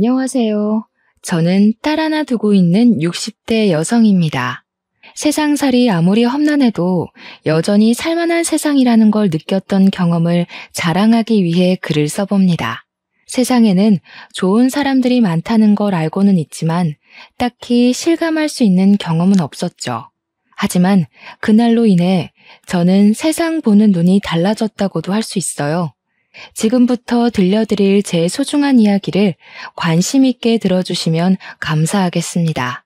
안녕하세요. 저는 딸 하나 두고 있는 60대 여성입니다. 세상살이 아무리 험난해도 여전히 살만한 세상이라는 걸 느꼈던 경험을 자랑하기 위해 글을 써봅니다. 세상에는 좋은 사람들이 많다는 걸 알고는 있지만 딱히 실감할 수 있는 경험은 없었죠. 하지만 그날로 인해 저는 세상 보는 눈이 달라졌다고도 할 수 있어요. 지금부터 들려드릴 제 소중한 이야기를 관심 있게 들어주시면 감사하겠습니다.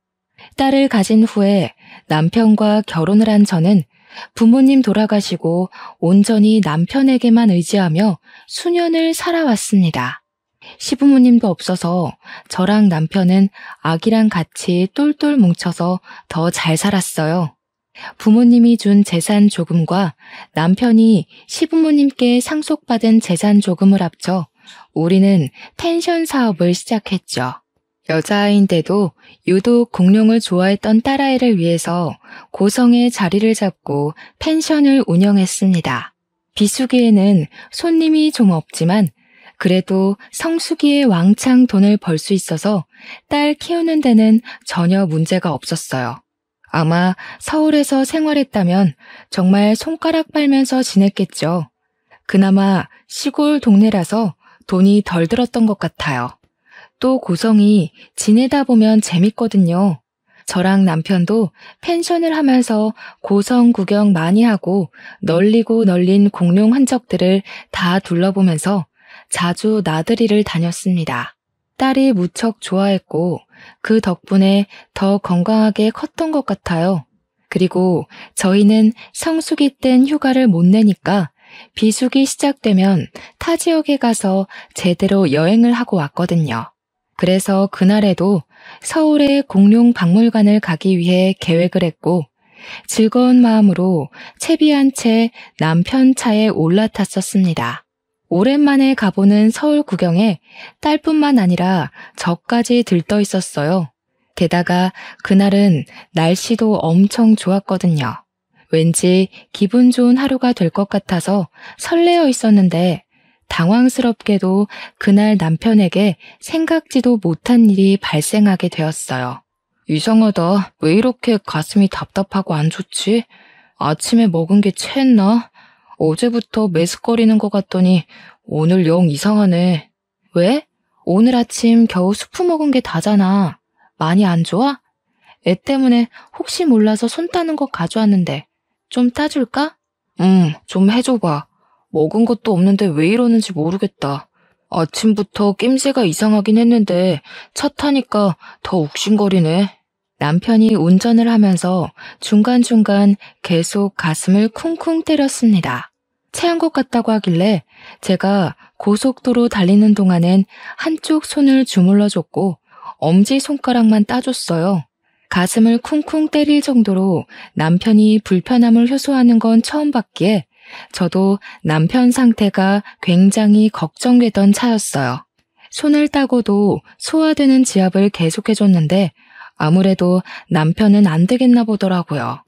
딸을 가진 후에 남편과 결혼을 한 저는 부모님 돌아가시고 온전히 남편에게만 의지하며 수년을 살아왔습니다. 시부모님도 없어서 저랑 남편은 아기랑 같이 똘똘 뭉쳐서 더 잘 살았어요. 부모님이 준 재산 조금과 남편이 시부모님께 상속받은 재산 조금을 합쳐 우리는 펜션 사업을 시작했죠. 여자아이인데도 유독 공룡을 좋아했던 딸아이를 위해서 고성에 자리를 잡고 펜션을 운영했습니다. 비수기에는 손님이 좀 없지만 그래도 성수기에 왕창 돈을 벌 수 있어서 딸 키우는 데는 전혀 문제가 없었어요. 아마 서울에서 생활했다면 정말 손가락 빨면서 지냈겠죠. 그나마 시골 동네라서 돈이 덜 들었던 것 같아요. 또 고성이 지내다 보면 재밌거든요. 저랑 남편도 펜션을 하면서 고성 구경 많이 하고 널리고 널린 공룡 흔적들을 다 둘러보면서 자주 나들이를 다녔습니다. 딸이 무척 좋아했고 그 덕분에 더 건강하게 컸던 것 같아요. 그리고 저희는 성수기 땐 휴가를 못 내니까 비수기 시작되면 타 지역에 가서 제대로 여행을 하고 왔거든요. 그래서 그날에도 서울의 공룡 박물관을 가기 위해 계획을 했고 즐거운 마음으로 채비한 채 남편 차에 올라탔었습니다. 오랜만에 가보는 서울 구경에 딸뿐만 아니라 저까지 들떠 있었어요. 게다가 그날은 날씨도 엄청 좋았거든요. 왠지 기분 좋은 하루가 될 것 같아서 설레어 있었는데 당황스럽게도 그날 남편에게 생각지도 못한 일이 발생하게 되었어요. 이상하다. 왜 이렇게 가슴이 답답하고 안 좋지? 아침에 먹은 게 체했나? 어제부터 메스꺼리는 것 같더니 오늘 영 이상하네. 왜? 오늘 아침 겨우 수프 먹은 게 다잖아. 많이 안 좋아? 애 때문에 혹시 몰라서 손 따는 거 가져왔는데 좀 따줄까? 좀 해줘봐. 먹은 것도 없는데 왜 이러는지 모르겠다. 아침부터 낌새가 이상하긴 했는데 차 타니까 더 욱신거리네. 남편이 운전을 하면서 중간중간 계속 가슴을 쿵쿵 때렸습니다. 체한 것 같다고 하길래 제가 고속도로 달리는 동안엔 한쪽 손을 주물러줬고 엄지손가락만 따줬어요. 가슴을 쿵쿵 때릴 정도로 남편이 불편함을 호소하는 건 처음 봤기에 저도 남편 상태가 굉장히 걱정되던 차였어요. 손을 따고도 소화되는 지압을 계속해줬는데 아무래도 남편은 안 되겠나 보더라고요.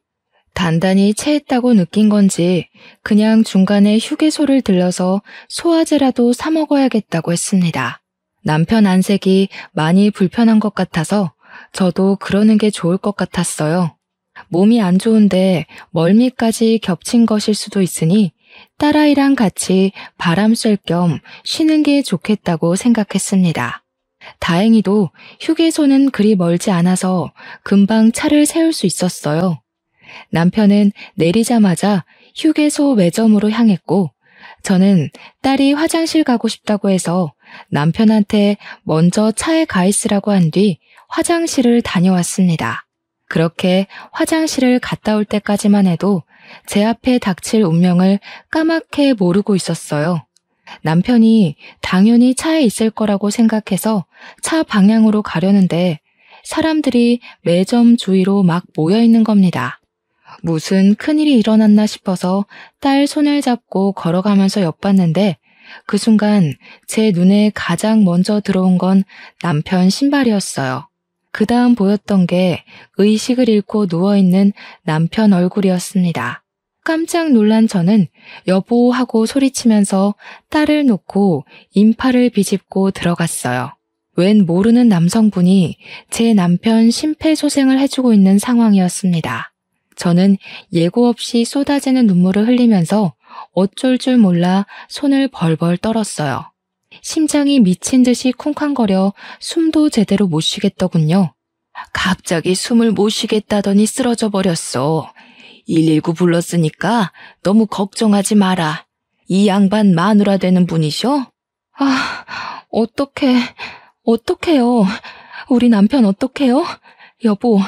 단단히 체했다고 느낀 건지 그냥 중간에 휴게소를 들러서 소화제라도 사 먹어야겠다고 했습니다. 남편 안색이 많이 불편한 것 같아서 저도 그러는 게 좋을 것 같았어요. 몸이 안 좋은데 멀미까지 겹친 것일 수도 있으니 딸아이랑 같이 바람 쐴 겸 쉬는 게 좋겠다고 생각했습니다. 다행히도 휴게소는 그리 멀지 않아서 금방 차를 세울 수 있었어요. 남편은 내리자마자 휴게소 매점으로 향했고 저는 딸이 화장실 가고 싶다고 해서 남편한테 먼저 차에 가 있으라고 한 뒤 화장실을 다녀왔습니다. 그렇게 화장실을 갔다 올 때까지만 해도 제 앞에 닥칠 운명을 까맣게 모르고 있었어요. 남편이 당연히 차에 있을 거라고 생각해서 차 방향으로 가려는데 사람들이 매점 주위로 막 모여 있는 겁니다. 무슨 큰일이 일어났나 싶어서 딸 손을 잡고 걸어가면서 엿봤는데 그 순간 제 눈에 가장 먼저 들어온 건 남편 신발이었어요. 그 다음 보였던 게 의식을 잃고 누워있는 남편 얼굴이었습니다. 깜짝 놀란 저는 여보 하고 소리치면서 딸을 놓고 인파를 비집고 들어갔어요. 웬 모르는 남성분이 제 남편 심폐소생을 해주고 있는 상황이었습니다. 저는 예고 없이 쏟아지는 눈물을 흘리면서 어쩔 줄 몰라 손을 벌벌 떨었어요. 심장이 미친 듯이 쿵쾅거려 숨도 제대로 못 쉬겠더군요. 갑자기 숨을 못 쉬겠다더니 쓰러져 버렸어. 119 불렀으니까 너무 걱정하지 마라. 이 양반 마누라 되는 분이셔? 어떡해요. 우리 남편 어떡해요? 여보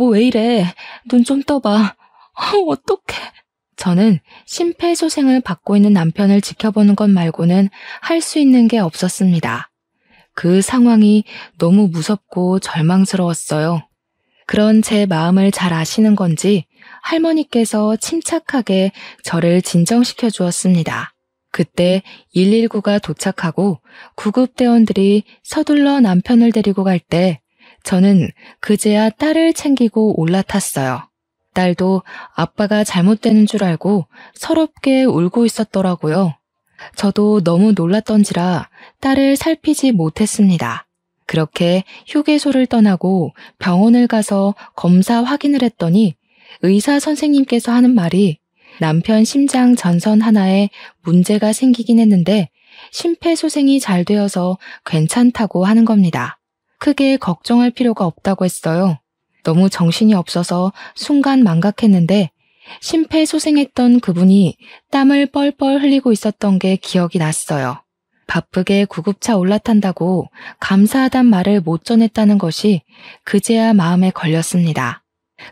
왜 이래? 눈 좀 떠봐. 어떡해. 저는 심폐소생을 받고 있는 남편을 지켜보는 것 말고는 할 수 있는 게 없었습니다. 그 상황이 너무 무섭고 절망스러웠어요. 그런 제 마음을 잘 아시는 건지 할머니께서 침착하게 저를 진정시켜 주었습니다. 그때 119가 도착하고 구급대원들이 서둘러 남편을 데리고 갈 때 저는 그제야 딸을 챙기고 올라탔어요. 딸도 아빠가 잘못되는 줄 알고 서럽게 울고 있었더라고요. 저도 너무 놀랐던지라 딸을 살피지 못했습니다. 그렇게 휴게소를 떠나고 병원을 가서 검사 확인을 했더니 의사 선생님께서 하는 말이 남편 심장 전선 하나에 문제가 생기긴 했는데 심폐소생이 잘 되어서 괜찮다고 하는 겁니다. 크게 걱정할 필요가 없다고 했어요. 너무 정신이 없어서 순간 망각했는데 심폐소생했던 그분이 땀을 뻘뻘 흘리고 있었던 게 기억이 났어요. 바쁘게 구급차 올라탄다고 감사하단 말을 못 전했다는 것이 그제야 마음에 걸렸습니다.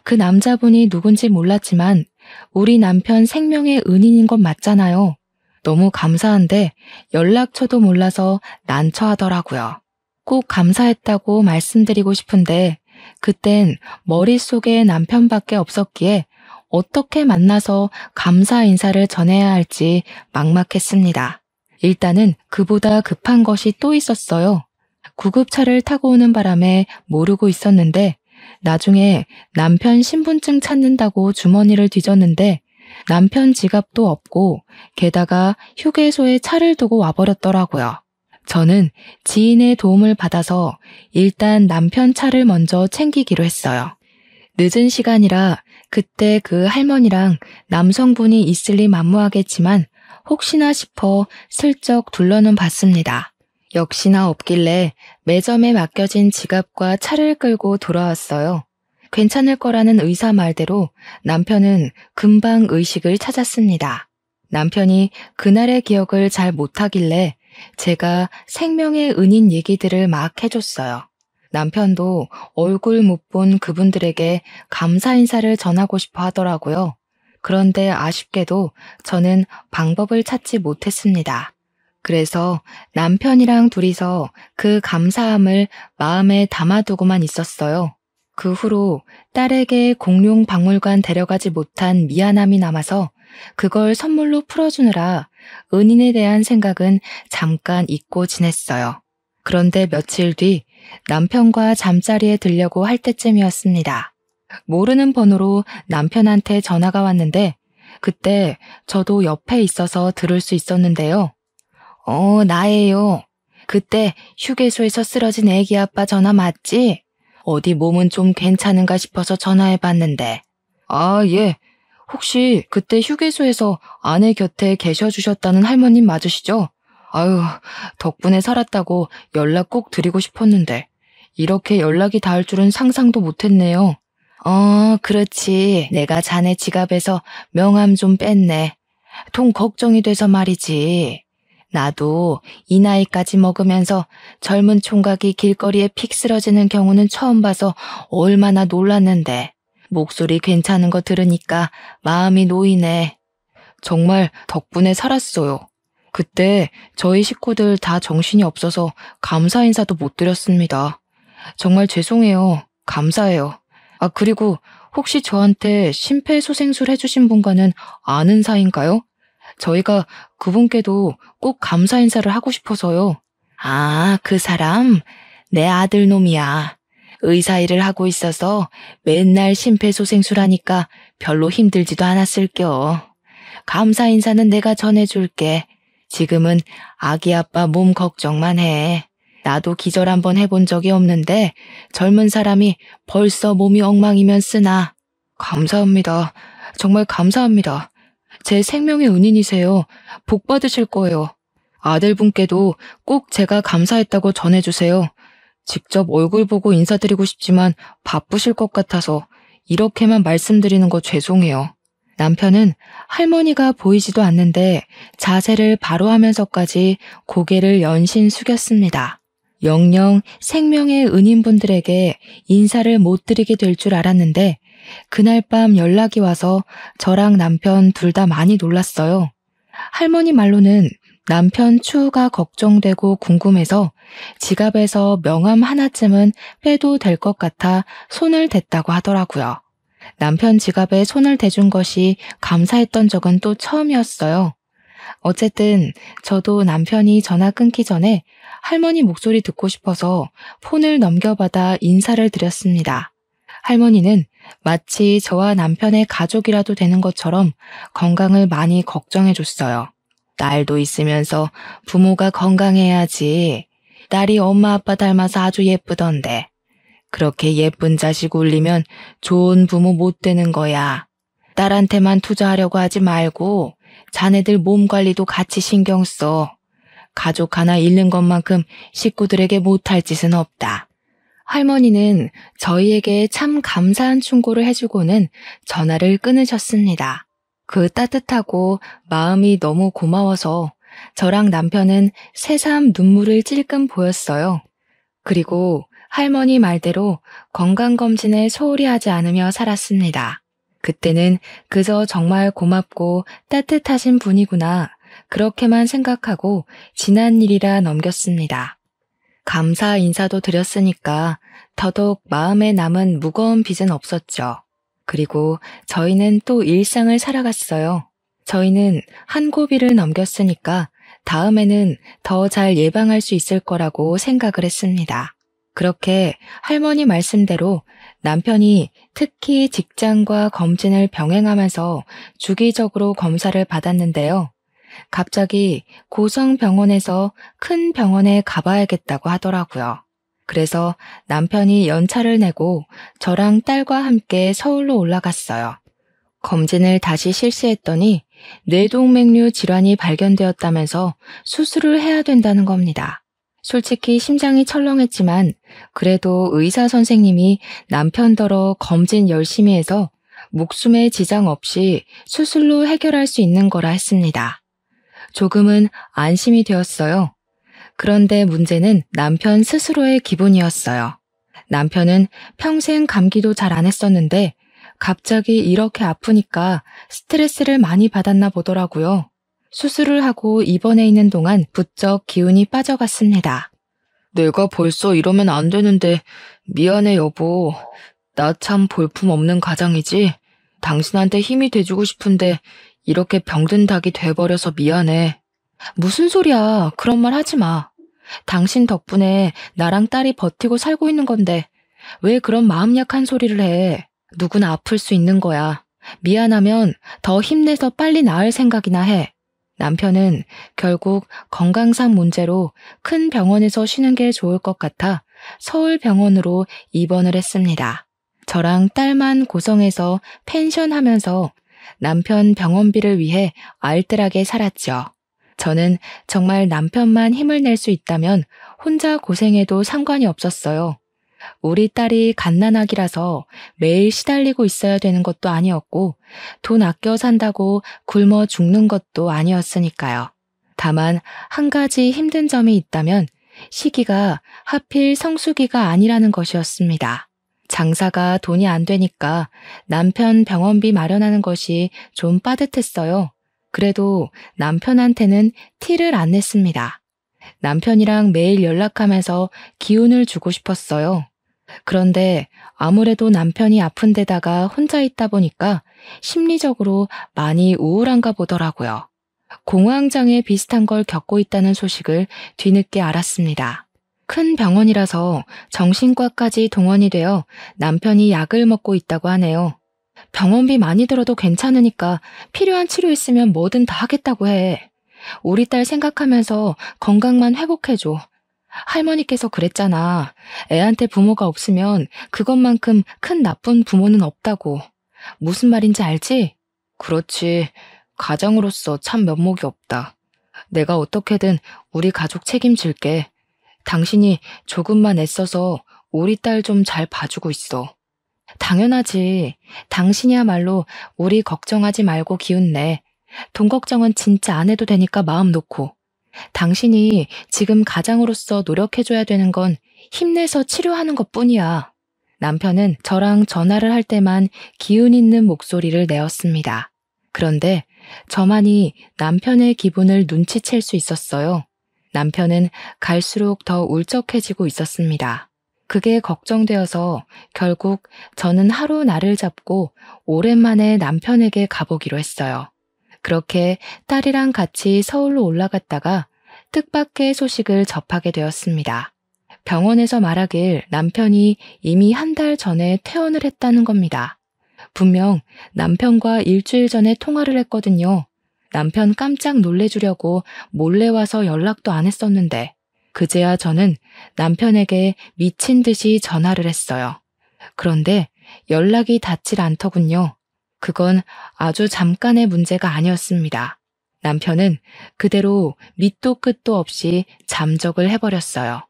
그 남자분이 누군지 몰랐지만 우리 남편 생명의 은인인 건 맞잖아요. 너무 감사한데 연락처도 몰라서 난처하더라고요. 꼭 감사했다고 말씀드리고 싶은데 그땐 머릿속에 남편밖에 없었기에 어떻게 만나서 감사 인사를 전해야 할지 막막했습니다. 일단은 그보다 급한 것이 또 있었어요. 구급차를 타고 오는 바람에 모르고 있었는데 나중에 남편 신분증 찾는다고 주머니를 뒤졌는데 남편 지갑도 없고 게다가 휴게소에 차를 두고 와버렸더라고요. 저는 지인의 도움을 받아서 일단 남편 차를 먼저 챙기기로 했어요. 늦은 시간이라 그때 그 할머니랑 남성분이 있을리 만무하겠지만 혹시나 싶어 슬쩍 둘러는 봤습니다. 역시나 없길래 매점에 맡겨진 지갑과 차를 끌고 돌아왔어요. 괜찮을 거라는 의사 말대로 남편은 금방 의식을 찾았습니다. 남편이 그날의 기억을 잘 못하길래 제가 생명의 은인 얘기들을 막 해줬어요. 남편도 얼굴 못 본 그분들에게 감사 인사를 전하고 싶어 하더라고요. 그런데 아쉽게도 저는 방법을 찾지 못했습니다. 그래서 남편이랑 둘이서 그 감사함을 마음에 담아두고만 있었어요. 그 후로 딸에게 공룡 박물관 데려가지 못한 미안함이 남아서 그걸 선물로 풀어주느라 은인에 대한 생각은 잠깐 잊고 지냈어요. 그런데 며칠 뒤 남편과 잠자리에 들려고 할 때쯤이었습니다. 모르는 번호로 남편한테 전화가 왔는데 그때 저도 옆에 있어서 들을 수 있었는데요. 나예요. 그때 휴게소에서 쓰러진 애기 아빠 전화 맞지? 어디 몸은 좀 괜찮은가 싶어서 전화해봤는데. 예. 혹시 그때 휴게소에서 아내 곁에 계셔주셨다는 할머님 맞으시죠? 아유, 덕분에 살았다고 연락 꼭 드리고 싶었는데 이렇게 연락이 닿을 줄은 상상도 못했네요. 그렇지. 내가 자네 지갑에서 명함 좀 뺐네. 통 걱정이 돼서 말이지. 나도 이 나이까지 먹으면서 젊은 총각이 길거리에 픽 쓰러지는 경우는 처음 봐서 얼마나 놀랐는데 목소리 괜찮은 거 들으니까 마음이 놓이네. 정말 덕분에 살았어요. 그때 저희 식구들 다 정신이 없어서 감사 인사도 못 드렸습니다. 정말 죄송해요. 감사해요. 그리고 혹시 저한테 심폐소생술 해주신 분과는 아는 사이인가요? 저희가 그분께도 꼭 감사 인사를 하고 싶어서요. 그 사람? 내 아들 놈이야. 의사 일을 하고 있어서 맨날 심폐소생술 하니까 별로 힘들지도 않았을겨. 감사 인사는 내가 전해줄게. 지금은 아기 아빠 몸 걱정만 해. 나도 기절 한번 해본 적이 없는데 젊은 사람이 벌써 몸이 엉망이면 쓰나. 감사합니다. 정말 감사합니다. 제 생명의 은인이세요. 복 받으실 거예요. 아들분께도 꼭 제가 감사했다고 전해주세요. 직접 얼굴 보고 인사드리고 싶지만 바쁘실 것 같아서 이렇게만 말씀드리는 거 죄송해요. 남편은 할머니가 보이지도 않는데 자세를 바로 하면서까지 고개를 연신 숙였습니다. 영영 생명의 은인분들에게 인사를 못 드리게 될 줄 알았는데 그날 밤 연락이 와서 저랑 남편 둘 다 많이 놀랐어요. 할머니 말로는 남편 추후가 걱정되고 궁금해서 지갑에서 명함 하나쯤은 빼도 될 것 같아 손을 댔다고 하더라고요. 남편 지갑에 손을 대준 것이 감사했던 적은 또 처음이었어요. 어쨌든 저도 남편이 전화 끊기 전에 할머니 목소리 듣고 싶어서 폰을 넘겨받아 인사를 드렸습니다. 할머니는 마치 저와 남편의 가족이라도 되는 것처럼 건강을 많이 걱정해줬어요. 딸도 있으면서 부모가 건강해야지. 딸이 엄마 아빠 닮아서 아주 예쁘던데. 그렇게 예쁜 자식 울리면 좋은 부모 못 되는 거야. 딸한테만 투자하려고 하지 말고 자네들 몸 관리도 같이 신경 써. 가족 하나 잃는 것만큼 식구들에게 못할 짓은 없다. 할머니는 저희에게 참 감사한 충고를 해주고는 전화를 끊으셨습니다. 그 따뜻하고 마음이 너무 고마워서 저랑 남편은 새삼 눈물을 찔끔 보였어요. 그리고 할머니 말대로 건강검진에 소홀히 하지 않으며 살았습니다. 그때는 그저 정말 고맙고 따뜻하신 분이구나 그렇게만 생각하고 지난 일이라 넘겼습니다. 감사 인사도 드렸으니까 더더욱 마음에 남은 무거운 빚은 없었죠. 그리고 저희는 또 일상을 살아갔어요. 저희는 한 고비를 넘겼으니까 다음에는 더 잘 예방할 수 있을 거라고 생각을 했습니다. 그렇게 할머니 말씀대로 남편이 특히 직장과 검진을 병행하면서 주기적으로 검사를 받았는데요. 갑자기 고성병원에서 큰 병원에 가봐야겠다고 하더라고요. 그래서 남편이 연차를 내고 저랑 딸과 함께 서울로 올라갔어요. 검진을 다시 실시했더니 뇌동맥류 질환이 발견되었다면서 수술을 해야 된다는 겁니다. 솔직히 심장이 철렁했지만 그래도 의사 선생님이 남편더러 검진 열심히 해서 목숨에 지장 없이 수술로 해결할 수 있는 거라 했습니다. 조금은 안심이 되었어요. 그런데 문제는 남편 스스로의 기분이었어요. 남편은 평생 감기도 잘 안 했었는데 갑자기 이렇게 아프니까 스트레스를 많이 받았나 보더라고요. 수술을 하고 입원해 있는 동안 부쩍 기운이 빠져갔습니다. 내가 벌써 이러면 안 되는데 미안해 여보. 나 참 볼품없는 가장이지. 당신한테 힘이 돼주고 싶은데 이렇게 병든 닭이 돼버려서 미안해. 무슨 소리야. 그런 말 하지 마. 당신 덕분에 나랑 딸이 버티고 살고 있는 건데 왜 그런 마음 약한 소리를 해. 누구나 아플 수 있는 거야. 미안하면 더 힘내서 빨리 나을 생각이나 해. 남편은 결국 건강상 문제로 큰 병원에서 쉬는 게 좋을 것 같아 서울병원으로 입원을 했습니다. 저랑 딸만 고성에서 펜션하면서 남편 병원비를 위해 알뜰하게 살았죠. 저는 정말 남편만 힘을 낼 수 있다면 혼자 고생해도 상관이 없었어요. 우리 딸이 갓난아기라서 매일 시달리고 있어야 되는 것도 아니었고 돈 아껴 산다고 굶어 죽는 것도 아니었으니까요. 다만 한 가지 힘든 점이 있다면 시기가 하필 성수기가 아니라는 것이었습니다. 장사가 돈이 안 되니까 남편 병원비 마련하는 것이 좀 빠듯했어요. 그래도 남편한테는 티를 안 냈습니다. 남편이랑 매일 연락하면서 기운을 주고 싶었어요. 그런데 아무래도 남편이 아픈 데다가 혼자 있다 보니까 심리적으로 많이 우울한가 보더라고요. 공황장애 비슷한 걸 겪고 있다는 소식을 뒤늦게 알았습니다. 큰 병원이라서 정신과까지 동원이 되어 남편이 약을 먹고 있다고 하네요. 병원비 많이 들어도 괜찮으니까 필요한 치료 있으면 뭐든 다 하겠다고 해. 우리 딸 생각하면서 건강만 회복해줘. 할머니께서 그랬잖아. 애한테 부모가 없으면 그것만큼 큰 나쁜 부모는 없다고. 무슨 말인지 알지? 그렇지. 가장으로서 참 면목이 없다. 내가 어떻게든 우리 가족 책임질게. 당신이 조금만 애써서 우리 딸 좀 잘 봐주고 있어. 당연하지. 당신이야말로 우리 걱정하지 말고 기운내. 돈 걱정은 진짜 안 해도 되니까 마음 놓고. 당신이 지금 가장으로서 노력해줘야 되는 건 힘내서 치료하는 것뿐이야. 남편은 저랑 전화를 할 때만 기운 있는 목소리를 내었습니다. 그런데 저만이 남편의 기분을 눈치챌 수 있었어요. 남편은 갈수록 더 울적해지고 있었습니다. 그게 걱정되어서 결국 저는 하루 날을 잡고 오랜만에 남편에게 가보기로 했어요. 그렇게 딸이랑 같이 서울로 올라갔다가 뜻밖의 소식을 접하게 되었습니다. 병원에서 말하길 남편이 이미 한 달 전에 퇴원을 했다는 겁니다. 분명 남편과 일주일 전에 통화를 했거든요. 남편 깜짝 놀래주려고 몰래 와서 연락도 안 했었는데 그제야 저는 남편에게 미친 듯이 전화를 했어요. 그런데 연락이 닿질 않더군요. 그건 아주 잠깐의 문제가 아니었습니다. 남편은 그대로 밑도 끝도 없이 잠적을 해버렸어요.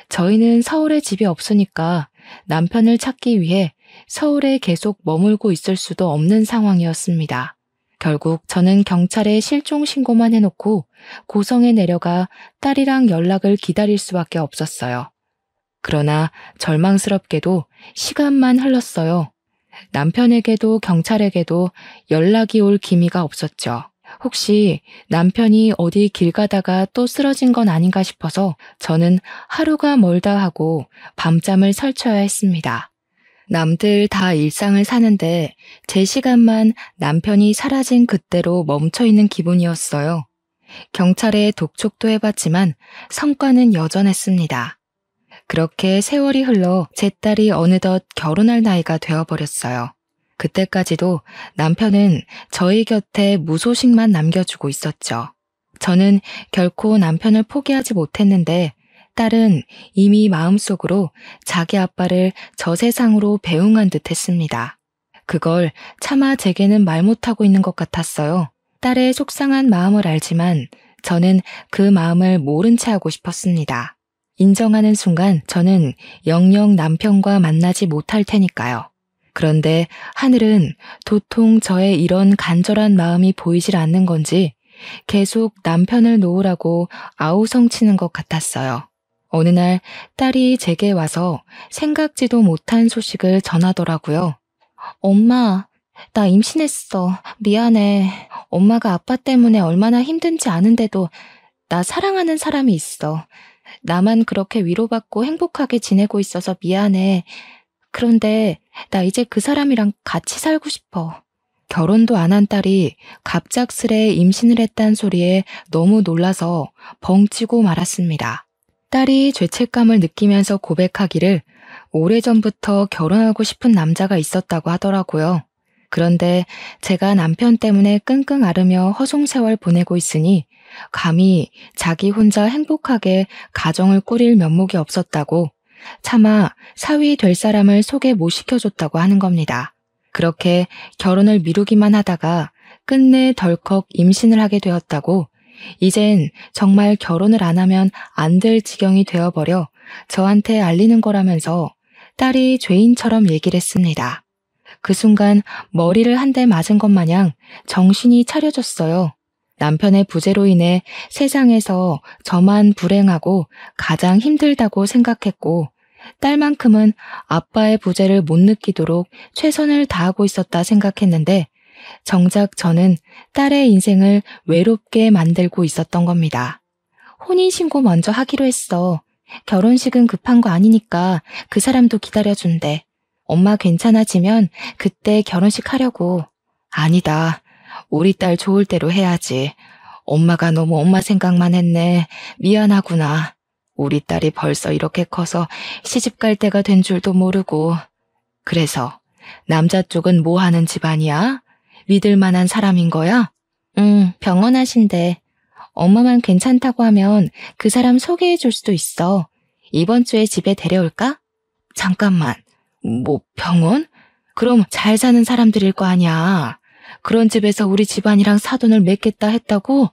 저희는 서울에 집이 없으니까 남편을 찾기 위해 서울에 계속 머물고 있을 수도 없는 상황이었습니다. 결국 저는 경찰에 실종 신고만 해놓고 고성에 내려가 딸이랑 연락을 기다릴 수밖에 없었어요. 그러나 절망스럽게도 시간만 흘렀어요. 남편에게도 경찰에게도 연락이 올 기미가 없었죠. 혹시 남편이 어디 길 가다가 또 쓰러진 건 아닌가 싶어서 저는 하루가 멀다 하고 밤잠을 설쳐야 했습니다. 남들 다 일상을 사는데 제 시간만 남편이 사라진 그때로 멈춰있는 기분이었어요. 경찰에 독촉도 해봤지만 성과는 여전했습니다. 그렇게 세월이 흘러 제 딸이 어느덧 결혼할 나이가 되어버렸어요. 그때까지도 남편은 저희 곁에 무소식만 남겨주고 있었죠. 저는 결코 남편을 포기하지 못했는데 딸은 이미 마음속으로 자기 아빠를 저 세상으로 배웅한 듯 했습니다. 그걸 차마 제게는 말 못하고 있는 것 같았어요. 딸의 속상한 마음을 알지만 저는 그 마음을 모른 채 하고 싶었습니다. 인정하는 순간 저는 영영 남편과 만나지 못할 테니까요. 그런데 하늘은 도통 저의 이런 간절한 마음이 보이질 않는 건지 계속 남편을 놓으라고 아우성치는 것 같았어요. 어느 날 딸이 제게 와서 생각지도 못한 소식을 전하더라고요. 엄마, 나 임신했어. 미안해. 엄마가 아빠 때문에 얼마나 힘든지 아는데도 나 사랑하는 사람이 있어. 나만 그렇게 위로받고 행복하게 지내고 있어서 미안해. 그런데 나 이제 그 사람이랑 같이 살고 싶어. 결혼도 안 한 딸이 갑작스레 임신을 했단 소리에 너무 놀라서 벙찌고 말았습니다. 딸이 죄책감을 느끼면서 고백하기를 오래전부터 결혼하고 싶은 남자가 있었다고 하더라고요. 그런데 제가 남편 때문에 끙끙 앓으며 허송세월 보내고 있으니 감히 자기 혼자 행복하게 가정을 꾸릴 면목이 없었다고 차마 사위 될 사람을 소개 못 시켜줬다고 하는 겁니다. 그렇게 결혼을 미루기만 하다가 끝내 덜컥 임신을 하게 되었다고 이젠 정말 결혼을 안 하면 안 될 지경이 되어버려 저한테 알리는 거라면서 딸이 죄인처럼 얘기를 했습니다. 그 순간 머리를 한 대 맞은 것 마냥 정신이 차려졌어요. 남편의 부재로 인해 세상에서 저만 불행하고 가장 힘들다고 생각했고 딸만큼은 아빠의 부재를 못 느끼도록 최선을 다하고 있었다 생각했는데 정작 저는 딸의 인생을 외롭게 만들고 있었던 겁니다. 혼인신고 먼저 하기로 했어. 결혼식은 급한 거 아니니까 그 사람도 기다려준대. 엄마 괜찮아지면 그때 결혼식 하려고. 아니다. 우리 딸 좋을 대로 해야지. 엄마가 너무 엄마 생각만 했네. 미안하구나. 우리 딸이 벌써 이렇게 커서 시집 갈 때가 된 줄도 모르고. 그래서 남자 쪽은 뭐 하는 집안이야? 믿을 만한 사람인 거야? 응, 병원 하신대. 엄마만 괜찮다고 하면 그 사람 소개해 줄 수도 있어. 이번 주에 집에 데려올까? 잠깐만, 뭐 병원? 그럼 잘 사는 사람들일 거 아니야. 그런 집에서 우리 집안이랑 사돈을 맺겠다 했다고?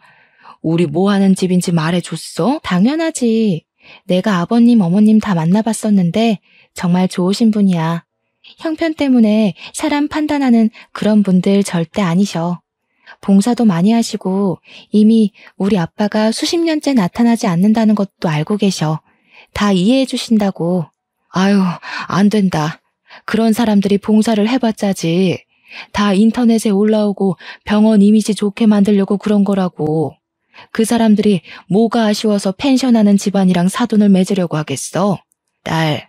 우리 뭐 하는 집인지 말해줬어? 당연하지. 내가 아버님, 어머님 다 만나봤었는데 정말 좋으신 분이야. 형편 때문에 사람 판단하는 그런 분들 절대 아니셔. 봉사도 많이 하시고 이미 우리 아빠가 수십 년째 나타나지 않는다는 것도 알고 계셔. 다 이해해 주신다고. 아유, 안 된다. 그런 사람들이 봉사를 해봤자지. 다 인터넷에 올라오고 병원 이미지 좋게 만들려고 그런 거라고. 그 사람들이 뭐가 아쉬워서 펜션하는 집안이랑 사돈을 맺으려고 하겠어? 딸,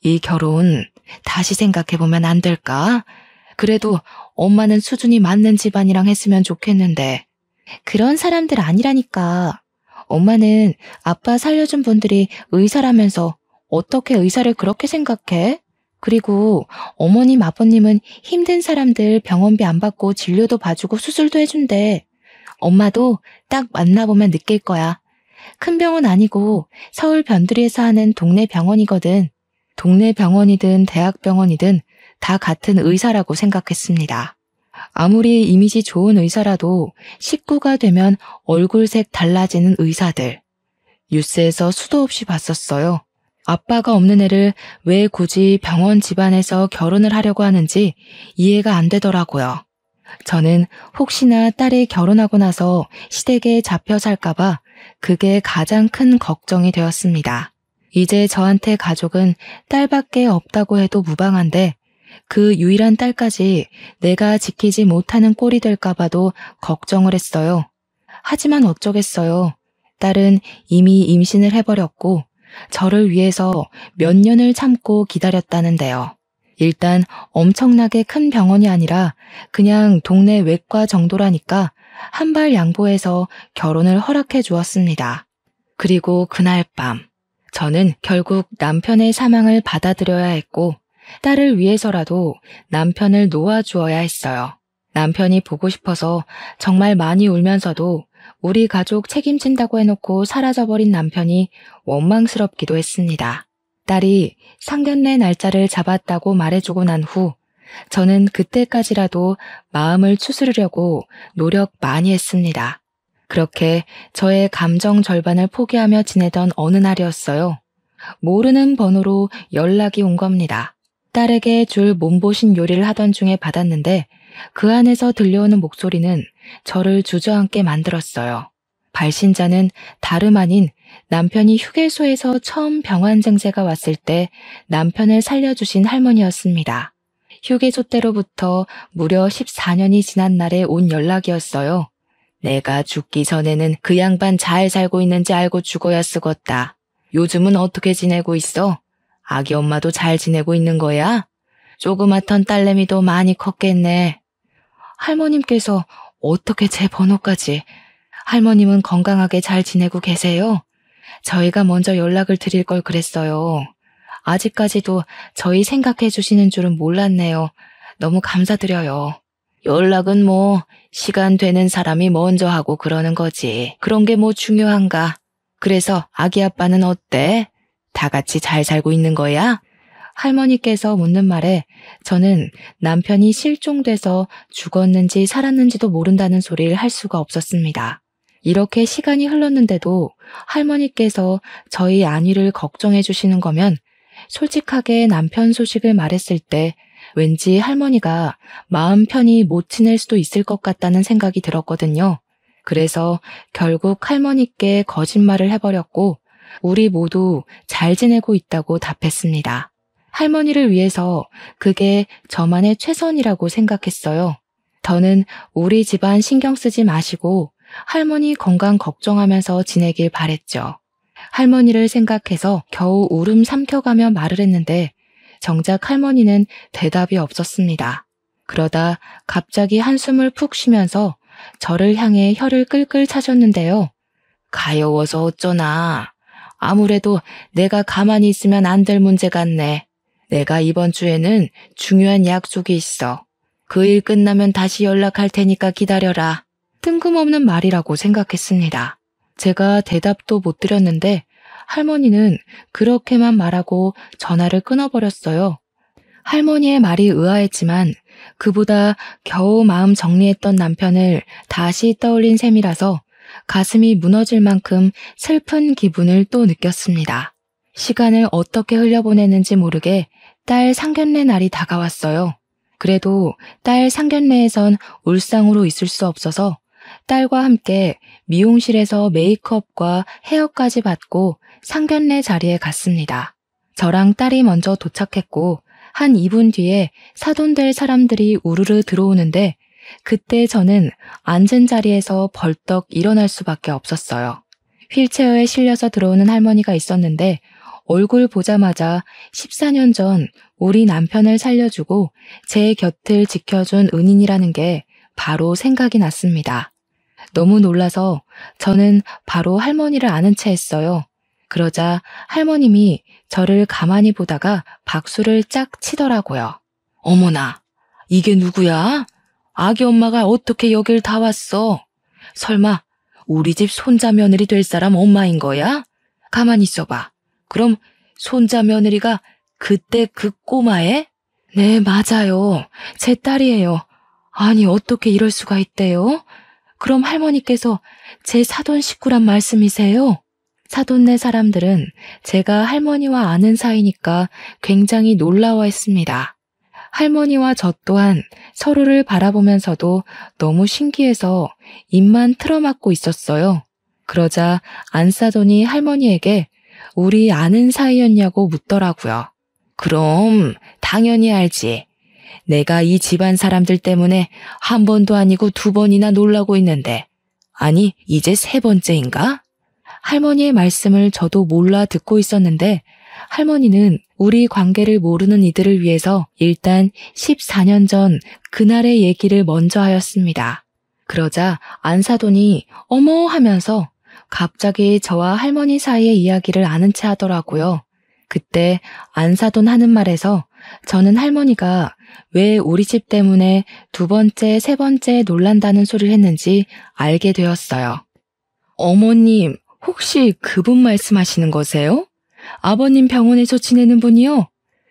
이 결혼 다시 생각해보면 안 될까? 그래도 엄마는 수준이 맞는 집안이랑 했으면 좋겠는데. 그런 사람들 아니라니까. 엄마는 아빠 살려준 분들이 의사라면서 어떻게 의사를 그렇게 생각해? 그리고 어머님, 아버님은 힘든 사람들 병원비 안 받고 진료도 봐주고 수술도 해준대. 엄마도 딱 만나보면 느낄 거야. 큰 병원 아니고 서울 변두리에서 하는 동네 병원이거든. 동네 병원이든 대학병원이든 다 같은 의사라고 생각했습니다. 아무리 이미지 좋은 의사라도 식구가 되면 얼굴색 달라지는 의사들. 뉴스에서 수도 없이 봤었어요. 아빠가 없는 애를 왜 굳이 병원 집안에서 결혼을 하려고 하는지 이해가 안 되더라고요. 저는 혹시나 딸이 결혼하고 나서 시댁에 잡혀 살까봐 그게 가장 큰 걱정이 되었습니다. 이제 저한테 가족은 딸밖에 없다고 해도 무방한데 그 유일한 딸까지 내가 지키지 못하는 꼴이 될까봐도 걱정을 했어요. 하지만 어쩌겠어요. 딸은 이미 임신을 해버렸고 저를 위해서 몇 년을 참고 기다렸다는데요. 일단 엄청나게 큰 병원이 아니라 그냥 동네 외과 정도라니까 한 발 양보해서 결혼을 허락해 주었습니다. 그리고 그날 밤 저는 결국 남편의 사망을 받아들여야 했고 딸을 위해서라도 남편을 놓아주어야 했어요. 남편이 보고 싶어서 정말 많이 울면서도 우리 가족 책임진다고 해놓고 사라져버린 남편이 원망스럽기도 했습니다. 딸이 상견례 날짜를 잡았다고 말해주고 난 후 저는 그때까지라도 마음을 추스르려고 노력 많이 했습니다. 그렇게 저의 감정 절반을 포기하며 지내던 어느 날이었어요. 모르는 번호로 연락이 온 겁니다. 딸에게 줄 몸보신 요리를 하던 중에 받았는데 그 안에서 들려오는 목소리는 저를 주저앉게 만들었어요. 발신자는 다름 아닌 남편이 휴게소에서 처음 병환증세가 왔을 때 남편을 살려주신 할머니였습니다. 휴게소 때로부터 무려 14년이 지난 날에 온 연락이었어요. 내가 죽기 전에는 그 양반 잘 살고 있는지 알고 죽어야 쓰겄다. 요즘은 어떻게 지내고 있어? 아기 엄마도 잘 지내고 있는 거야? 조그맣던 딸내미도 많이 컸겠네. 할머님께서 어떻게 제 번호까지? 할머님은 건강하게 잘 지내고 계세요? 저희가 먼저 연락을 드릴 걸 그랬어요. 아직까지도 저희 생각해 주시는 줄은 몰랐네요. 너무 감사드려요. 연락은 뭐 시간 되는 사람이 먼저 하고 그러는 거지. 그런 게 뭐 중요한가? 그래서 아기 아빠는 어때? 다 같이 잘 살고 있는 거야? 할머니께서 묻는 말에 저는 남편이 실종돼서 죽었는지 살았는지도 모른다는 소리를 할 수가 없었습니다. 이렇게 시간이 흘렀는데도 할머니께서 저희 안위를 걱정해 주시는 거면 솔직하게 남편 소식을 말했을 때 왠지 할머니가 마음 편히 못 지낼 수도 있을 것 같다는 생각이 들었거든요. 그래서 결국 할머니께 거짓말을 해버렸고 우리 모두 잘 지내고 있다고 답했습니다. 할머니를 위해서 그게 저만의 최선이라고 생각했어요. 더는 우리 집안 신경 쓰지 마시고 할머니 건강 걱정하면서 지내길 바랬죠. 할머니를 생각해서 겨우 울음 삼켜가며 말을 했는데 정작 할머니는 대답이 없었습니다. 그러다 갑자기 한숨을 푹 쉬면서 저를 향해 혀를 끌끌 차셨는데요. 가여워서 어쩌나. 아무래도 내가 가만히 있으면 안 될 문제 같네. 내가 이번 주에는 중요한 약속이 있어. 그 일 끝나면 다시 연락할 테니까 기다려라. 뜬금없는 말이라고 생각했습니다. 제가 대답도 못 드렸는데 할머니는 그렇게만 말하고 전화를 끊어버렸어요. 할머니의 말이 의아했지만 그보다 겨우 마음 정리했던 남편을 다시 떠올린 셈이라서 가슴이 무너질 만큼 슬픈 기분을 또 느꼈습니다. 시간을 어떻게 흘려보냈는지 모르게 딸 상견례 날이 다가왔어요. 그래도 딸 상견례에선 울상으로 있을 수 없어서 딸과 함께 미용실에서 메이크업과 헤어까지 받고 상견례 자리에 갔습니다. 저랑 딸이 먼저 도착했고 한 2분 뒤에 사돈될 사람들이 우르르 들어오는데 그때 저는 앉은 자리에서 벌떡 일어날 수밖에 없었어요. 휠체어에 실려서 들어오는 할머니가 있었는데 얼굴 보자마자 14년 전 우리 남편을 살려주고 제 곁을 지켜준 은인이라는 게 바로 생각이 났습니다. 너무 놀라서 저는 바로 할머니를 아는 채 했어요. 그러자 할머님이 저를 가만히 보다가 박수를 짝 치더라고요. 어머나, 이게 누구야? 아기 엄마가 어떻게 여길 다 왔어? 설마 우리 집 손자 며느리 될 사람 엄마인 거야? 가만히 있어봐. 그럼 손자 며느리가 그때 그 꼬마애? 네, 맞아요. 제 딸이에요. 아니, 어떻게 이럴 수가 있대요? 그럼 할머니께서 제 사돈 식구란 말씀이세요? 사돈네 사람들은 제가 할머니와 아는 사이니까 굉장히 놀라워했습니다. 할머니와 저 또한 서로를 바라보면서도 너무 신기해서 입만 틀어막고 있었어요. 그러자 안사돈이 할머니에게 우리 아는 사이였냐고 묻더라고요. 그럼 당연히 알지. 내가 이 집안 사람들 때문에 한 번도 아니고 2번이나 놀라고 있는데, 아니 이제 3번째인가? 할머니의 말씀을 저도 몰라 듣고 있었는데 할머니는 우리 관계를 모르는 이들을 위해서 일단 14년 전 그날의 얘기를 먼저 하였습니다. 그러자 안사돈이 어머 하면서 갑자기 저와 할머니 사이의 이야기를 아는 채 하더라고요. 그때 안사돈 하는 말에서 저는 할머니가 왜 우리 집 때문에 2번째, 3번째 놀란다는 소리를 했는지 알게 되었어요. 어머님, 혹시 그분 말씀하시는 거세요? 아버님 병원에서 지내는 분이요?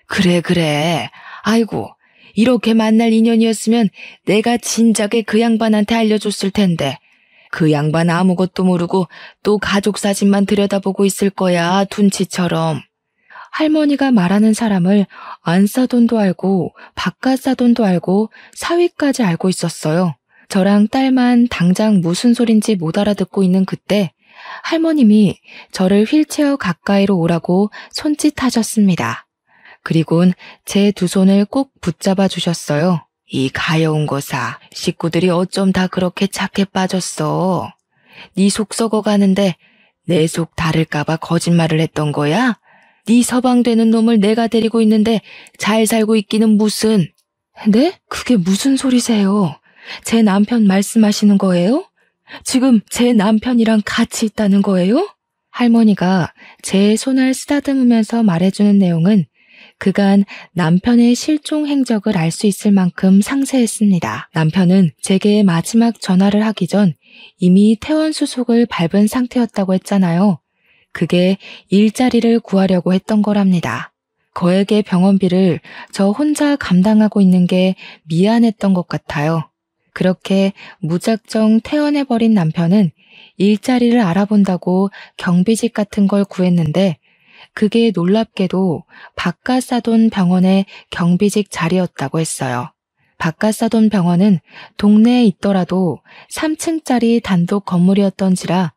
그래. 아이고, 이렇게 만날 인연이었으면 내가 진작에 그 양반한테 알려줬을 텐데. 그 양반 아무것도 모르고 또 가족 사진만 들여다보고 있을 거야, 둔치처럼. 할머니가 말하는 사람을 안사돈도 알고 바깥사돈도 알고 사위까지 알고 있었어요. 저랑 딸만 당장 무슨 소린지 못 알아듣고 있는 그때 할머님이 저를 휠체어 가까이로 오라고 손짓하셨습니다. 그리곤 제 2손을 꼭 붙잡아 주셨어요. 이 가여운 거사, 식구들이 어쩜 다 그렇게 착해 빠졌어. 네 속 썩어가는데 내 속 다를까봐 거짓말을 했던 거야? 네 서방되는 놈을 내가 데리고 있는데 잘 살고 있기는 무슨. 네? 그게 무슨 소리세요? 제 남편 말씀하시는 거예요? 지금 제 남편이랑 같이 있다는 거예요? 할머니가 제 손을 쓰다듬으면서 말해주는 내용은 그간 남편의 실종 행적을 알 수 있을 만큼 상세했습니다. 남편은 제게 마지막 전화를 하기 전 이미 퇴원 수속을 밟은 상태였다고 했잖아요. 그게 일자리를 구하려고 했던 거랍니다. 거액의 병원비를 저 혼자 감당하고 있는 게 미안했던 것 같아요. 그렇게 무작정 퇴원해버린 남편은 일자리를 알아본다고 경비직 같은 걸 구했는데 그게 놀랍게도 바깥사돈 병원의 경비직 자리였다고 했어요. 바깥사돈 병원은 동네에 있더라도 3층짜리 단독 건물이었던지라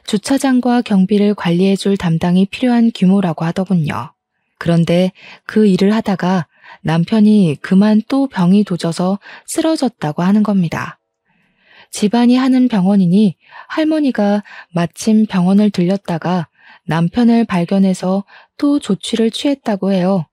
주차장과 경비를 관리해줄 담당이 필요한 규모라고 하더군요. 그런데 그 일을 하다가 남편이 그만 또 병이 도져서 쓰러졌다고 하는 겁니다. 집안이 하는 병원이니 할머니가 마침 병원을 들렸다가 남편을 발견해서 또 조치를 취했다고 해요.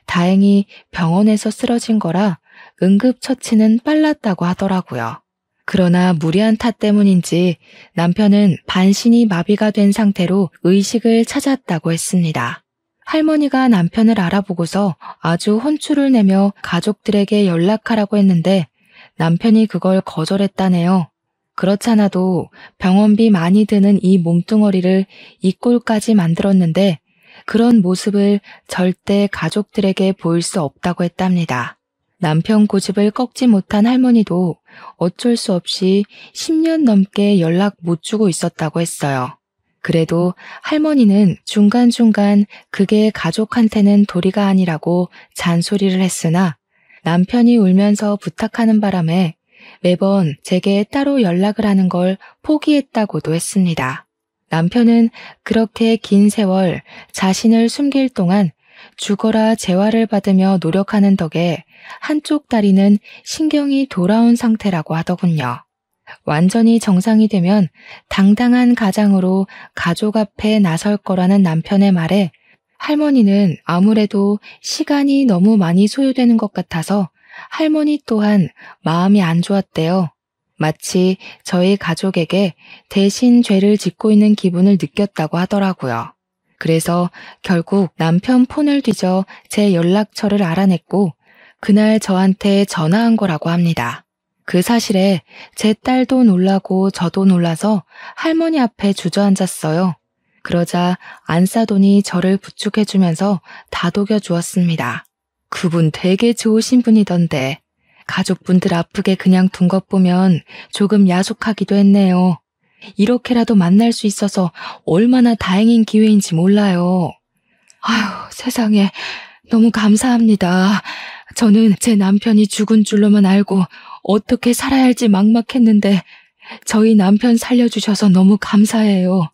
다행히 병원에서 쓰러진 거라 응급처치는 빨랐다고 하더라고요. 그러나 무리한 탓 때문인지 남편은 반신이 마비가 된 상태로 의식을 찾았다고 했습니다. 할머니가 남편을 알아보고서 아주 혼쭐을 내며 가족들에게 연락하라고 했는데 남편이 그걸 거절했다네요. 그렇잖아도 병원비 많이 드는 이 몸뚱어리를 이 꼴까지 만들었는데 그런 모습을 절대 가족들에게 보일 수 없다고 했답니다. 남편 고집을 꺾지 못한 할머니도 어쩔 수 없이 10년 넘게 연락 못 주고 있었다고 했어요. 그래도 할머니는 중간중간 그게 가족한테는 도리가 아니라고 잔소리를 했으나 남편이 울면서 부탁하는 바람에 매번 제게 따로 연락을 하는 걸 포기했다고도 했습니다. 남편은 그렇게 긴 세월 자신을 숨길 동안 죽어라 재활을 받으며 노력하는 덕에 한쪽 다리는 신경이 돌아온 상태라고 하더군요. 완전히 정상이 되면 당당한 가장으로 가족 앞에 나설 거라는 남편의 말에 할머니는 아무래도 시간이 너무 많이 소요되는 것 같아서 할머니 또한 마음이 안 좋았대요. 마치 저희 가족에게 대신 죄를 짓고 있는 기분을 느꼈다고 하더라고요. 그래서 결국 남편 폰을 뒤져 제 연락처를 알아냈고 그날 저한테 전화한 거라고 합니다. 그 사실에 제 딸도 놀라고 저도 놀라서 할머니 앞에 주저앉았어요. 그러자 안사돈이 저를 부축해주면서 다독여 주었습니다. 그분 되게 좋으신 분이던데 가족분들 아프게 그냥 둔 것 보면 조금 야속하기도 했네요. 이렇게라도 만날 수 있어서 얼마나 다행인 기회인지 몰라요. 아휴, 세상에 너무 감사합니다. 저는 제 남편이 죽은 줄로만 알고 어떻게 살아야 할지 막막했는데 저희 남편 살려주셔서 너무 감사해요.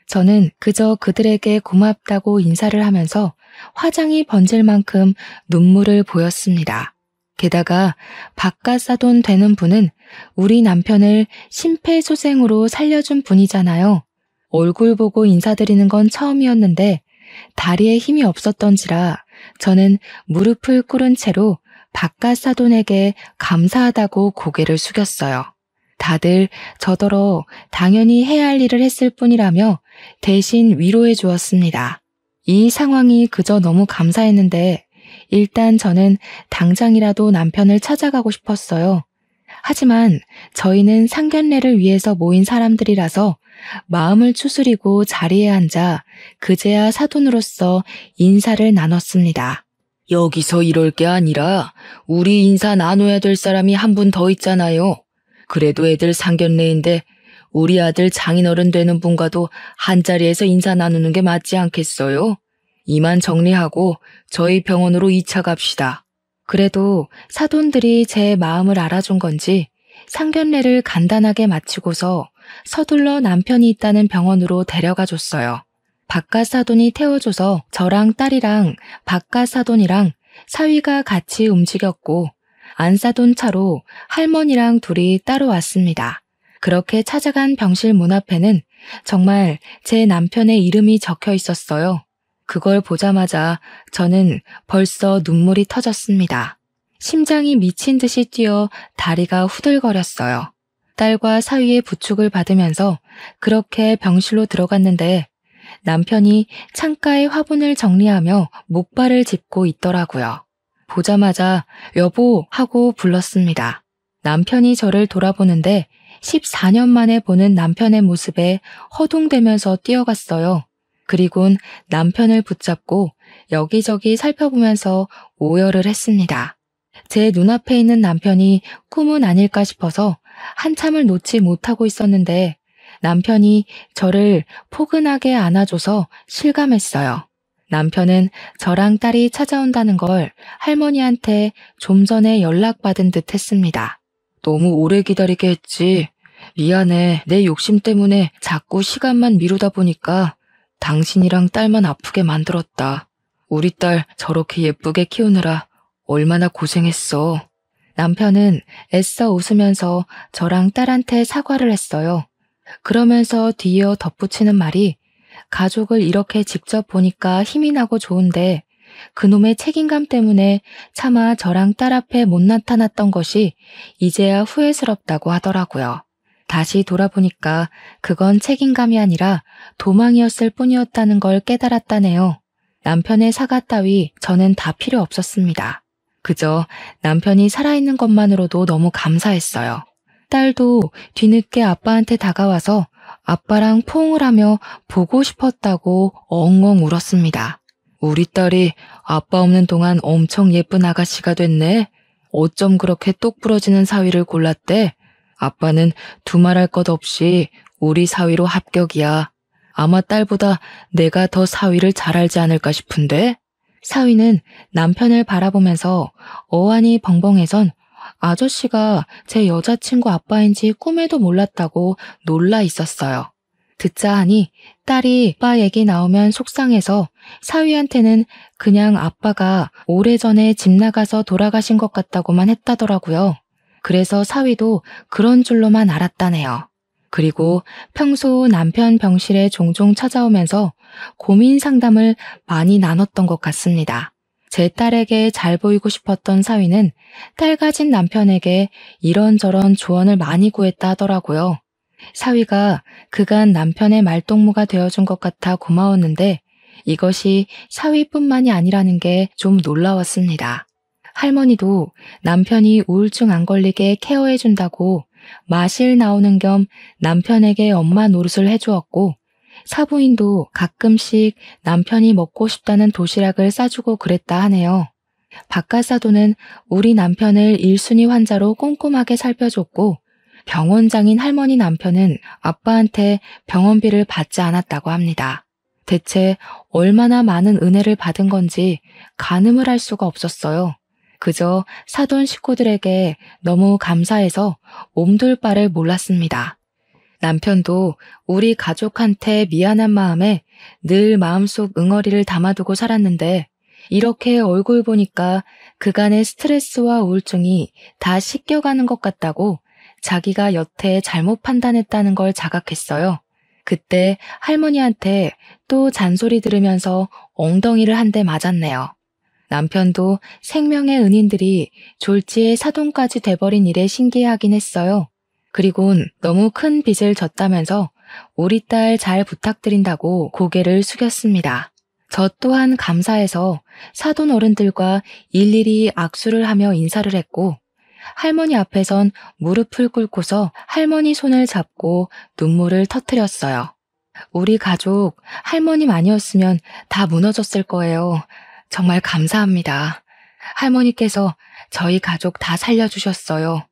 저는 그저 그들에게 고맙다고 인사를 하면서 화장이 번질 만큼 눈물을 보였습니다. 게다가 바깥사돈 되는 분은 우리 남편을 심폐소생으로 살려준 분이잖아요. 얼굴 보고 인사드리는 건 처음이었는데 다리에 힘이 없었던지라 저는 무릎을 꿇은 채로 바깥사돈에게 감사하다고 고개를 숙였어요. 다들 저더러 당연히 해야 할 일을 했을 뿐이라며 대신 위로해 주었습니다. 이 상황이 그저 너무 감사했는데 일단 저는 당장이라도 남편을 찾아가고 싶었어요. 하지만 저희는 상견례를 위해서 모인 사람들이라서 마음을 추스리고 자리에 앉아 그제야 사돈으로서 인사를 나눴습니다. 여기서 이럴 게 아니라 우리 인사 나눠야 될 사람이 한 분 더 있잖아요. 그래도 애들 상견례인데 우리 아들 장인어른 되는 분과도 한자리에서 인사 나누는 게 맞지 않겠어요? 이만 정리하고 저희 병원으로 2차 갑시다. 그래도 사돈들이 제 마음을 알아준 건지 상견례를 간단하게 마치고서 서둘러 남편이 있다는 병원으로 데려가 줬어요. 바깥사돈이 태워줘서 저랑 딸이랑 바깥사돈이랑 사위가 같이 움직였고 안사돈 차로 할머니랑 둘이 따로 왔습니다. 그렇게 찾아간 병실 문 앞에는 정말 제 남편의 이름이 적혀 있었어요. 그걸 보자마자 저는 벌써 눈물이 터졌습니다. 심장이 미친 듯이 뛰어 다리가 후들거렸어요. 딸과 사위의 부축을 받으면서 그렇게 병실로 들어갔는데 남편이 창가에 화분을 정리하며 목발을 짚고 있더라고요. 보자마자 여보 하고 불렀습니다. 남편이 저를 돌아보는데 14년 만에 보는 남편의 모습에 허둥대면서 뛰어갔어요. 그리곤 남편을 붙잡고 여기저기 살펴보면서 오열을 했습니다. 제 눈앞에 있는 남편이 꿈은 아닐까 싶어서 한참을 놓지 못하고 있었는데 남편이 저를 포근하게 안아줘서 실감했어요. 남편은 저랑 딸이 찾아온다는 걸 할머니한테 좀 전에 연락받은 듯 했습니다. 너무 오래 기다리게 했지. 미안해. 내 욕심 때문에 자꾸 시간만 미루다 보니까 당신이랑 딸만 아프게 만들었다. 우리 딸 저렇게 예쁘게 키우느라 얼마나 고생했어. 남편은 애써 웃으면서 저랑 딸한테 사과를 했어요. 그러면서 뒤이어 덧붙이는 말이 가족을 이렇게 직접 보니까 힘이 나고 좋은데 그놈의 책임감 때문에 차마 저랑 딸 앞에 못 나타났던 것이 이제야 후회스럽다고 하더라고요. 다시 돌아보니까 그건 책임감이 아니라 도망이었을 뿐이었다는 걸 깨달았다네요. 남편의 사과 따위 저는 다 필요 없었습니다. 그저 남편이 살아있는 것만으로도 너무 감사했어요. 딸도 뒤늦게 아빠한테 다가와서 아빠랑 포옹을 하며 보고 싶었다고 엉엉 울었습니다. 우리 딸이 아빠 없는 동안 엄청 예쁜 아가씨가 됐네. 어쩜 그렇게 똑 부러지는 사위를 골랐대? 아빠는 두말할 것 없이 우리 사위로 합격이야. 아마 딸보다 내가 더 사위를 잘 알지 않을까 싶은데? 사위는 남편을 바라보면서 어안이 벙벙해선 아저씨가 제 여자친구 아빠인지 꿈에도 몰랐다고 놀라 있었어요. 듣자 하니 딸이 아빠 얘기 나오면 속상해서 사위한테는 그냥 아빠가 오래전에 집 나가서 돌아가신 것 같다고만 했다더라고요. 그래서 사위도 그런 줄로만 알았다네요. 그리고 평소 남편 병실에 종종 찾아오면서 고민 상담을 많이 나눴던 것 같습니다. 제 딸에게 잘 보이고 싶었던 사위는 딸 가진 남편에게 이런저런 조언을 많이 구했다 하더라고요. 사위가 그간 남편의 말동무가 되어준 것 같아 고마웠는데 이것이 사위뿐만이 아니라는 게 좀 놀라웠습니다. 할머니도 남편이 우울증 안 걸리게 케어해준다고 마실 나오는 겸 남편에게 엄마 노릇을 해주었고 사부인도 가끔씩 남편이 먹고 싶다는 도시락을 싸주고 그랬다 하네요. 바깥사도는 우리 남편을 1순위 환자로 꼼꼼하게 살펴줬고 병원장인 할머니 남편은 아빠한테 병원비를 받지 않았다고 합니다. 대체 얼마나 많은 은혜를 받은 건지 가늠을 할 수가 없었어요. 그저 사돈 식구들에게 너무 감사해서 몸둘 바를 몰랐습니다. 남편도 우리 가족한테 미안한 마음에 늘 마음속 응어리를 담아두고 살았는데 이렇게 얼굴 보니까 그간의 스트레스와 우울증이 다 씻겨가는 것 같다고 자기가 여태 잘못 판단했다는 걸 자각했어요. 그때 할머니한테 또 잔소리 들으면서 엉덩이를 한 대 맞았네요. 남편도 생명의 은인들이 졸지에 사돈까지 돼버린 일에 신기해하긴 했어요. 그리곤 너무 큰 빚을 졌다면서 우리 딸 잘 부탁드린다고 고개를 숙였습니다. 저 또한 감사해서 사돈 어른들과 일일이 악수를 하며 인사를 했고 할머니 앞에선 무릎을 꿇고서 할머니 손을 잡고 눈물을 터뜨렸어요. 우리 가족 할머님 아니었으면 다 무너졌을 거예요. 정말 감사합니다. 할머니께서 저희 가족 다 살려주셨어요.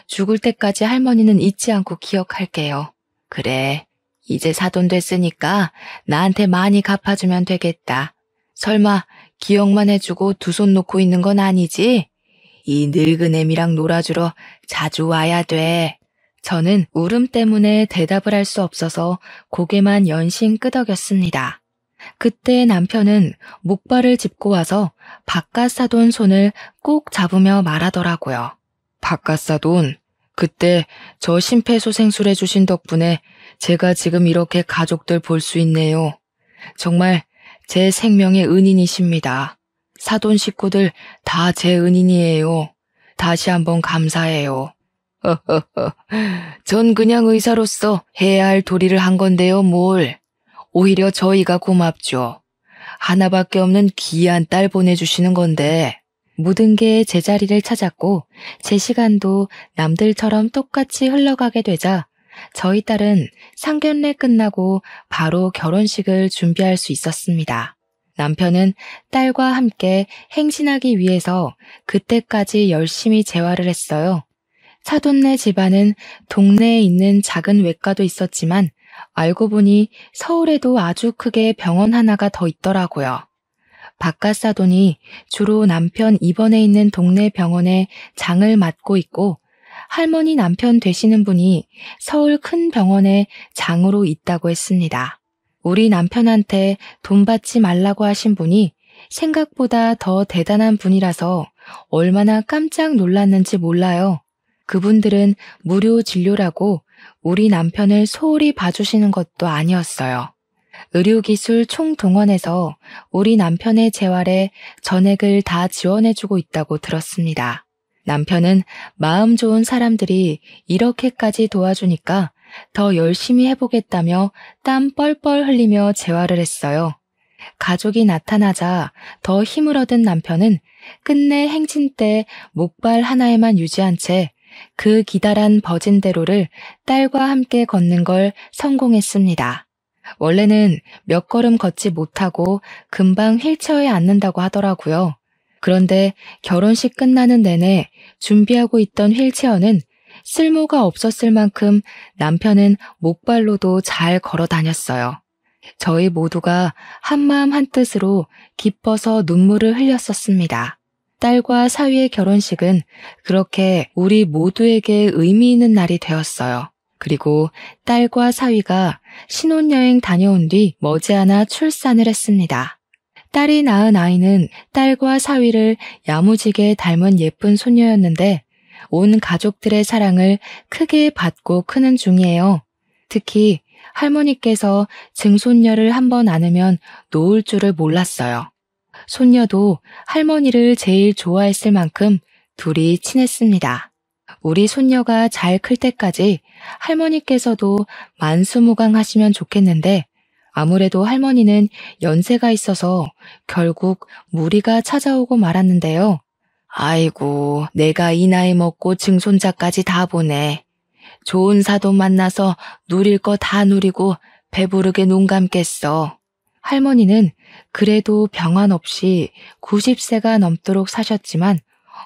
죽을 때까지 할머니는 잊지 않고 기억할게요. 그래, 이제 사돈 됐으니까 나한테 많이 갚아주면 되겠다. 설마 기억만 해주고 두 손 놓고 있는 건 아니지? 이 늙은 애미랑 놀아주러 자주 와야 돼. 저는 울음 때문에 대답을 할 수 없어서 고개만 연신 끄덕였습니다. 그때 남편은 목발을 짚고 와서 바깥사돈 손을 꼭 잡으며 말하더라고요. 바깥사돈, 그때 저 심폐소생술 해주신 덕분에 제가 지금 이렇게 가족들 볼 수 있네요. 정말 제 생명의 은인이십니다. 사돈 식구들 다 제 은인이에요. 다시 한번 감사해요. 전 그냥 의사로서 해야 할 도리를 한 건데요, 뭘. 오히려 저희가 고맙죠. 하나밖에 없는 귀한 딸 보내주시는 건데. 모든 게 제자리를 찾았고 제 시간도 남들처럼 똑같이 흘러가게 되자 저희 딸은 상견례 끝나고 바로 결혼식을 준비할 수 있었습니다. 남편은 딸과 함께 행진하기 위해서 그때까지 열심히 재활을 했어요. 사돈네 집안은 동네에 있는 작은 외과도 있었지만 알고 보니 서울에도 아주 크게 병원 하나가 더 있더라고요. 바깥사돈이 주로 남편 입원해 있는 동네 병원에 장을 맡고 있고 할머니 남편 되시는 분이 서울 큰 병원에 장으로 있다고 했습니다. 우리 남편한테 돈 받지 말라고 하신 분이 생각보다 더 대단한 분이라서 얼마나 깜짝 놀랐는지 몰라요. 그분들은 무료 진료라고 우리 남편을 소홀히 봐주시는 것도 아니었어요. 의료기술 총동원해서 우리 남편의 재활에 전액을 다 지원해주고 있다고 들었습니다. 남편은 마음 좋은 사람들이 이렇게까지 도와주니까 더 열심히 해보겠다며 땀 뻘뻘 흘리며 재활을 했어요. 가족이 나타나자 더 힘을 얻은 남편은 끝내 행진 때 목발 하나에만 유지한 채 그 기다란 버진대로를 딸과 함께 걷는 걸 성공했습니다. 원래는 몇 걸음 걷지 못하고 금방 휠체어에 앉는다고 하더라고요. 그런데 결혼식 끝나는 내내 준비하고 있던 휠체어는 쓸모가 없었을 만큼 남편은 목발로도 잘 걸어 다녔어요. 저희 모두가 한마음 한뜻으로 기뻐서 눈물을 흘렸었습니다. 딸과 사위의 결혼식은 그렇게 우리 모두에게 의미 있는 날이 되었어요. 그리고 딸과 사위가 신혼여행 다녀온 뒤 머지않아 출산을 했습니다. 딸이 낳은 아이는 딸과 사위를 야무지게 닮은 예쁜 손녀였는데 온 가족들의 사랑을 크게 받고 크는 중이에요. 특히 할머니께서 증손녀를 한번 안으면 놓을 줄을 몰랐어요. 손녀도 할머니를 제일 좋아했을 만큼 둘이 친했습니다. 우리 손녀가 잘 클 때까지 할머니께서도 만수무강하시면 좋겠는데 아무래도 할머니는 연세가 있어서 결국 무리가 찾아오고 말았는데요. 아이고, 내가 이 나이 먹고 증손자까지 다 보네. 좋은 사돈 만나서 누릴 거 다 누리고 배부르게 눈 감겠어. 할머니는 그래도 병환 없이 90세가 넘도록 사셨지만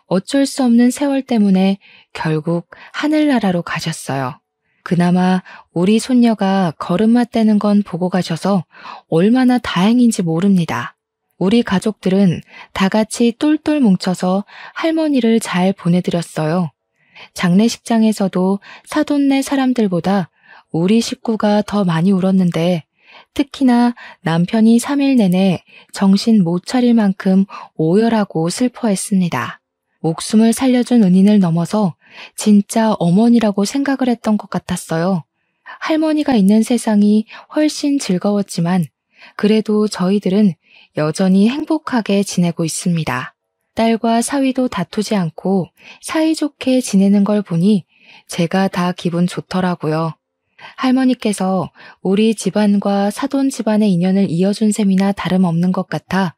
어쩔 수 없는 세월 때문에 결국 하늘나라로 가셨어요. 그나마 우리 손녀가 걸음마 떼는 건 보고 가셔서 얼마나 다행인지 모릅니다. 우리 가족들은 다 같이 똘똘 뭉쳐서 할머니를 잘 보내드렸어요. 장례식장에서도 사돈네 사람들보다 우리 식구가 더 많이 울었는데 특히나 남편이 3일 내내 정신 못 차릴 만큼 오열하고 슬퍼했습니다. 목숨을 살려준 은인을 넘어서 진짜 어머니라고 생각을 했던 것 같았어요. 할머니가 있는 세상이 훨씬 즐거웠지만 그래도 저희들은 여전히 행복하게 지내고 있습니다. 딸과 사위도 다투지 않고 사이좋게 지내는 걸 보니 제가 다 기분 좋더라고요. 할머니께서 우리 집안과 사돈 집안의 인연을 이어준 셈이나 다름없는 것 같아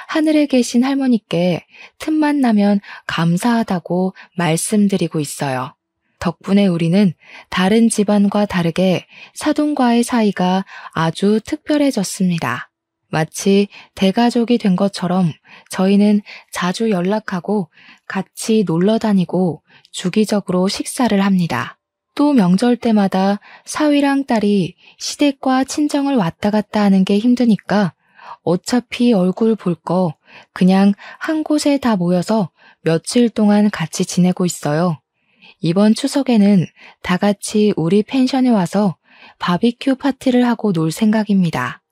하늘에 계신 할머니께 틈만 나면 감사하다고 말씀드리고 있어요. 덕분에 우리는 다른 집안과 다르게 사돈과의 사이가 아주 특별해졌습니다. 마치 대가족이 된 것처럼 저희는 자주 연락하고 같이 놀러 다니고 주기적으로 식사를 합니다. 또 명절 때마다 사위랑 딸이 시댁과 친정을 왔다 갔다 하는 게 힘드니까 어차피 얼굴 볼 거 그냥 한 곳에 다 모여서 며칠 동안 같이 지내고 있어요. 이번 추석에는 다 같이 우리 펜션에 와서 바비큐 파티를 하고 놀 생각입니다.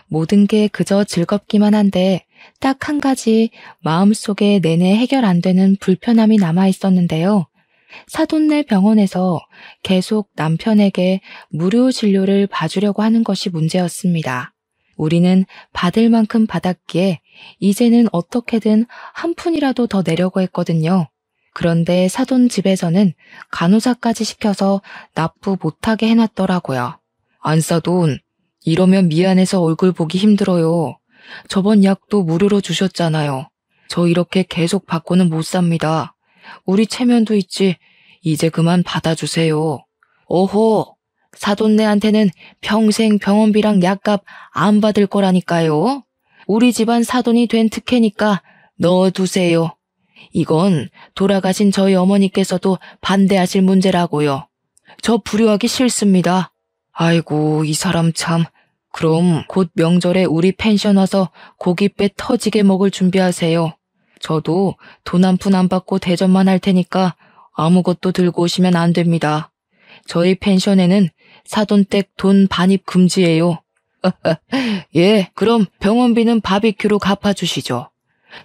모든 게 그저 즐겁기만 한데 딱 한 가지 마음속에 내내 해결 안 되는 불편함이 남아 있었는데요. 사돈네 병원에서 계속 남편에게 무료 진료를 봐주려고 하는 것이 문제였습니다. 우리는 받을 만큼 받았기에 이제는 어떻게든 한 푼이라도 더 내려고 했거든요. 그런데 사돈 집에서는 간호사까지 시켜서 납부 못하게 해놨더라고요. 안사돈, 이러면 미안해서 얼굴 보기 힘들어요. 저번 약도 무료로 주셨잖아요. 저 이렇게 계속 받고는 못 삽니다. 우리 체면도 있지. 이제 그만 받아주세요. 오호, 사돈네한테는 평생 병원비랑 약값 안 받을 거라니까요. 우리 집안 사돈이 된 특혜니까 넣어두세요. 이건 돌아가신 저희 어머니께서도 반대하실 문제라고요. 저 불효하기 싫습니다. 아이고, 이 사람 참. 그럼 곧 명절에 우리 펜션 와서 고깃배 터지게 먹을 준비하세요. 저도 돈 한 푼 안 받고 대접만 할 테니까 아무것도 들고 오시면 안 됩니다. 저희 펜션에는 사돈댁 돈 반입 금지예요. 예, 그럼 병원비는 바비큐로 갚아주시죠.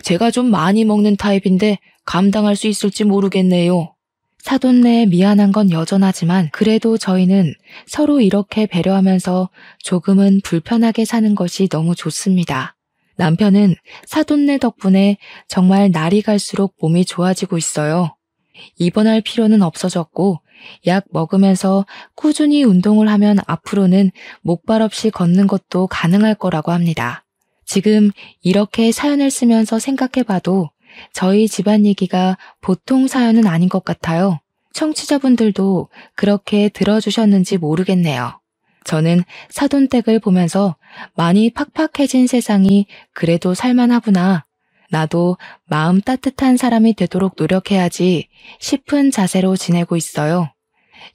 제가 좀 많이 먹는 타입인데 감당할 수 있을지 모르겠네요. 사돈네에 미안한 건 여전하지만 그래도 저희는 서로 이렇게 배려하면서 조금은 불편하게 사는 것이 너무 좋습니다. 남편은 사돈네 덕분에 정말 날이 갈수록 몸이 좋아지고 있어요. 입원할 필요는 없어졌고 약 먹으면서 꾸준히 운동을 하면 앞으로는 목발 없이 걷는 것도 가능할 거라고 합니다. 지금 이렇게 사연을 쓰면서 생각해봐도 저희 집안 얘기가 보통 사연은 아닌 것 같아요. 청취자분들도 그렇게 들어주셨는지 모르겠네요. 저는 사돈댁을 보면서 많이 팍팍해진 세상이 그래도 살만하구나. 나도 마음 따뜻한 사람이 되도록 노력해야지 싶은 자세로 지내고 있어요.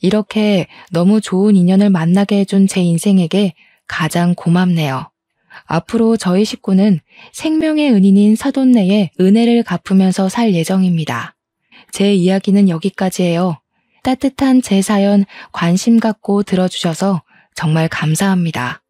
이렇게 너무 좋은 인연을 만나게 해준 제 인생에게 가장 고맙네요. 앞으로 저희 식구는 생명의 은인인 사돈네의 은혜를 갚으면서 살 예정입니다. 제 이야기는 여기까지예요. 따뜻한 제 사연 관심 갖고 들어주셔서 정말 감사합니다.